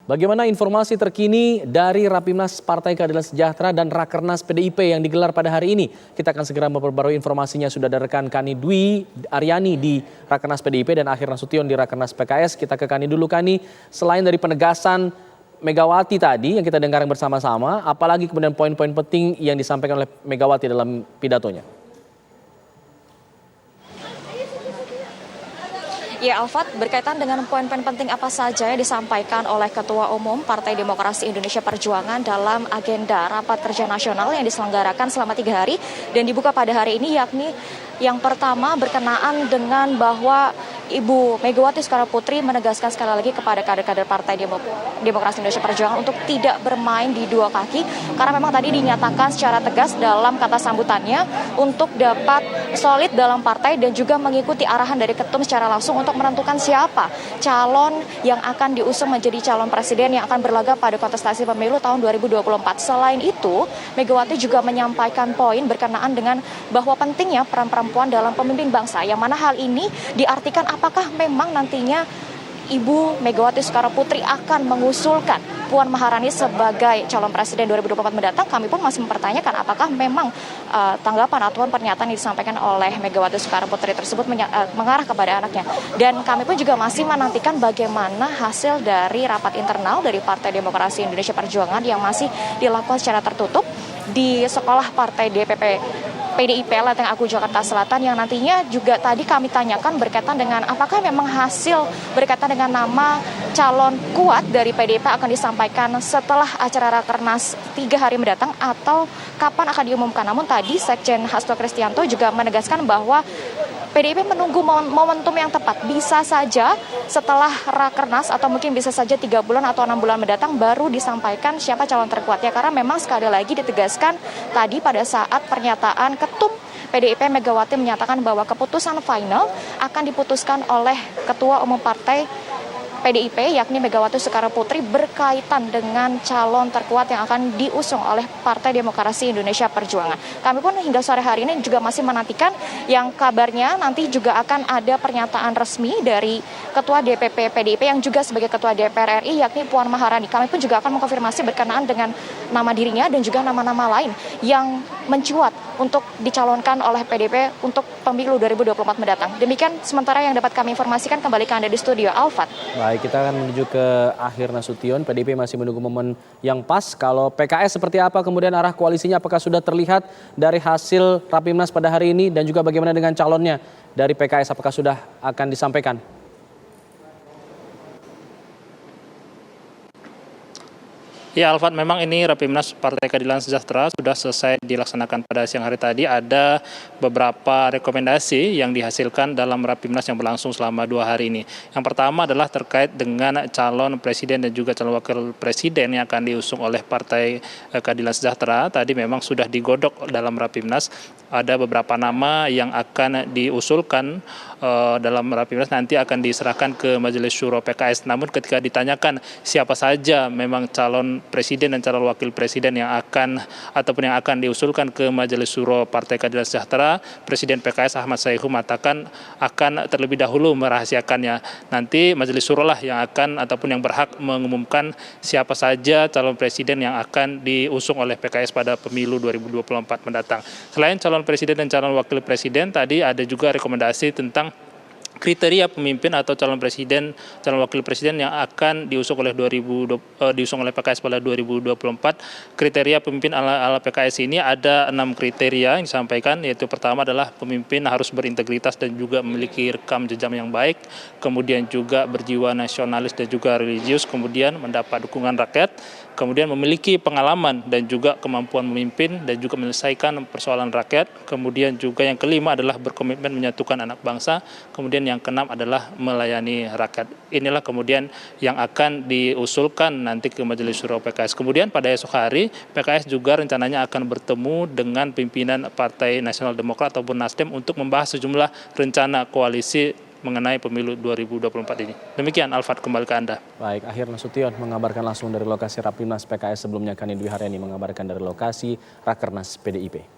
Bagaimana informasi terkini dari Rapimnas Partai Keadilan Sejahtera dan Rakernas PDIP yang digelar pada hari ini? Kita akan segera memperbarui informasinya. Sudah ada rekan Kani Dwi Aryani di Rakernas PDIP dan Akhir Nasution di Rakernas PKS. Kita ke Kani dulu, Kani. Selain dari penegasan Megawati tadi yang kita dengarkan bersama-sama, apalagi kemudian poin-poin penting yang disampaikan oleh Megawati dalam pidatonya? Ya, Alfat, berkaitan dengan poin-poin penting apa saja yang disampaikan oleh Ketua Umum Partai Demokrasi Indonesia Perjuangan dalam agenda rapat kerja nasional yang diselenggarakan selama 3 hari dan dibuka pada hari ini, yakni yang pertama berkenaan dengan bahwa Ibu Megawati Soekarnoputri menegaskan sekali lagi kepada kader-kader Partai Demokrasi Indonesia Perjuangan untuk tidak bermain di dua kaki, karena memang tadi dinyatakan secara tegas dalam kata sambutannya untuk dapat solid dalam partai dan juga mengikuti arahan dari ketum secara langsung untuk menentukan siapa calon yang akan diusung menjadi calon presiden yang akan berlaga pada kontestasi pemilu tahun 2024. Selain itu, Megawati juga menyampaikan poin berkenaan dengan bahwa pentingnya peran perempuan dalam pemimpin bangsa, yang mana hal ini diartikan apakah memang nantinya Ibu Megawati Soekarnoputri akan mengusulkan Puan Maharani sebagai calon presiden 2024 mendatang. Kami pun masih mempertanyakan apakah memang tanggapan atau pernyataan yang disampaikan oleh Megawati Soekarnoputri tersebut mengarah kepada anaknya. Dan kami pun juga masih menantikan bagaimana hasil dari rapat internal dari Partai Demokrasi Indonesia Perjuangan yang masih dilakukan secara tertutup di sekolah partai DPP PDIP Lenteng Agung Jakarta Selatan, yang nantinya juga tadi kami tanyakan berkaitan dengan apakah memang hasil berkaitan dengan nama calon kuat dari PDIP akan disampaikan setelah acara Rakernas 3 hari mendatang atau kapan akan diumumkan. Namun tadi Sekjen Hasto Kristianto juga menegaskan bahwa PDIP menunggu momentum yang tepat. Bisa saja setelah Rakernas atau mungkin bisa saja 3 bulan atau 6 bulan mendatang baru disampaikan siapa calon terkuatnya. Karena memang sekali lagi ditegaskan tadi pada saat pernyataan Ketum PDIP Megawati menyatakan bahwa keputusan final akan diputuskan oleh Ketua Umum Partai PDIP yakni Megawati Soekarnoputri berkaitan dengan calon terkuat yang akan diusung oleh Partai Demokrasi Indonesia Perjuangan. Kami pun hingga sore hari ini juga masih menantikan yang kabarnya nanti juga akan ada pernyataan resmi dari Ketua DPP PDIP yang juga sebagai Ketua DPR RI yakni Puan Maharani. Kami pun juga akan mengkonfirmasi berkenaan dengan nama dirinya dan juga nama-nama lain yang mencuat untuk dicalonkan oleh PDIP untuk pemilu 2024 mendatang. Demikian sementara yang dapat kami informasikan, kembali ke Anda di studio, Alfat. Baik, kita akan menuju ke Akhir Nasution. PDIP masih menunggu momen yang pas. Kalau PKS seperti apa kemudian arah koalisinya, apakah sudah terlihat dari hasil Rapimnas pada hari ini, dan juga bagaimana dengan calonnya dari PKS, apakah sudah akan disampaikan? Ya, Alfat, memang ini Rapimnas Partai Keadilan Sejahtera sudah selesai dilaksanakan pada siang hari tadi. Ada beberapa rekomendasi yang dihasilkan dalam Rapimnas yang berlangsung selama 2 hari ini. Yang pertama adalah terkait dengan calon presiden dan juga calon wakil presiden yang akan diusung oleh Partai Keadilan Sejahtera. Tadi memang sudah digodok dalam Rapimnas. Ada beberapa nama yang akan diusulkan dalam Rapimnas, nanti akan diserahkan ke Majelis Syuro PKS. Namun ketika ditanyakan siapa saja memang calon presiden dan calon wakil presiden yang akan ataupun yang akan diusulkan ke Majelis Syuro Partai Keadilan Sejahtera, Presiden PKS Ahmad Saihu mengatakan akan terlebih dahulu merahasiakannya. Nanti Majelis Syuro lah yang akan ataupun yang berhak mengumumkan siapa saja calon presiden yang akan diusung oleh PKS pada pemilu 2024 mendatang. Selain calon presiden dan calon wakil presiden, tadi ada juga rekomendasi tentang kriteria pemimpin atau calon presiden, calon wakil presiden yang akan diusung oleh PKS pada 2024. Kriteria pemimpin ala PKS ini ada 6 kriteria yang disampaikan, yaitu pertama adalah pemimpin harus berintegritas dan juga memiliki rekam jejak yang baik, kemudian juga berjiwa nasionalis dan juga religius, kemudian mendapat dukungan rakyat, kemudian memiliki pengalaman dan juga kemampuan memimpin dan juga menyelesaikan persoalan rakyat, kemudian juga yang kelima adalah berkomitmen menyatukan anak bangsa, kemudian yang keenam adalah melayani rakyat. Inilah kemudian yang akan diusulkan nanti ke Majelis Syuro PKS. Kemudian pada esok hari PKS juga rencananya akan bertemu dengan pimpinan Partai Nasional Demokrat ataupun Nasdem untuk membahas sejumlah rencana koalisi mengenai pemilu 2024 ini. Demikian, Alfat, kembali ke Anda. Baik, Akhir Nasution mengabarkan langsung dari lokasi Rapimnas PKS. Sebelumnya Kani Dwi Haryani mengabarkan dari lokasi Rakernas PDIP.